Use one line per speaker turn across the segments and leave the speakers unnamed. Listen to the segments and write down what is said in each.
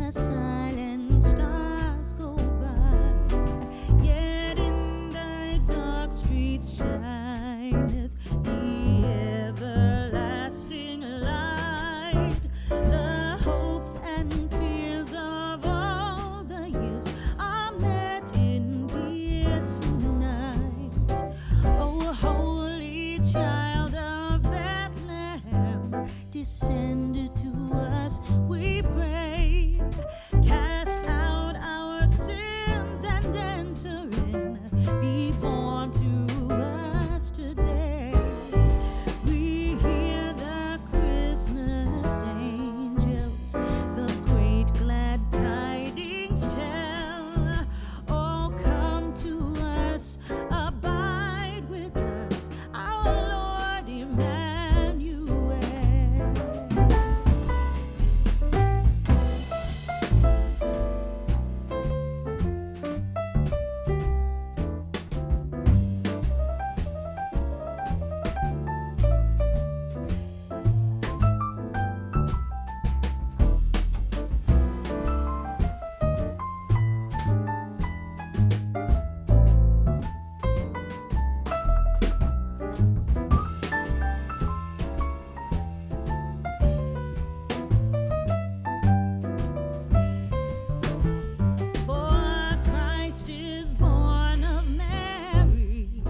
the silent stars go by, yet in thy dark streets shineth the everlasting light. The hopes and fears of all the years are met in thee tonight. O holy child of Bethlehem, descend to us, we pray. Cast out our sins and enter in. Be born to us today. We hear the Christmas angels, the great glad tidings tell. Oh, come to us, abide with us, our Lord Emmanuel. For Christ is born of Mary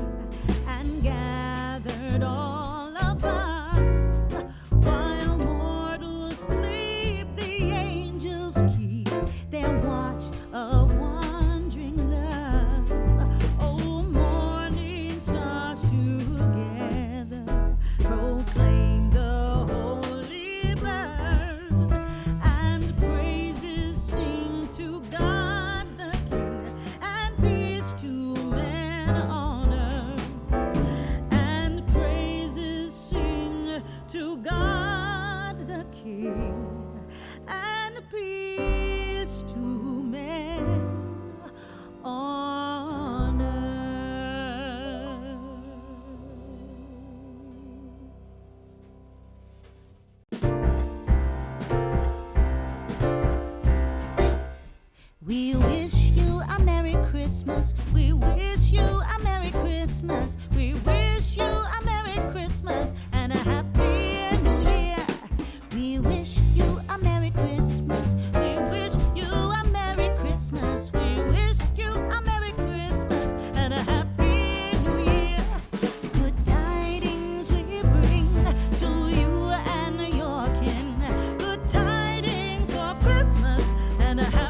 and gathered all above. While mortals sleep, the angels keep their watch of wandering love. Oh, morning stars together proclaim the holy birth, and praises sing to God the King, and peace to men on earth. And praises sing to God the King, and peace to men on earth. We wish you a Merry Christmas. We wish you a Merry Christmas. We wish you a Merry Christmas and a Happy New Year. We wish you a Merry Christmas. We wish you a Merry Christmas. We wish you a Merry Christmas and a Happy New Year. Good tidings we bring to you and your kin. Good tidings for Christmas and a happy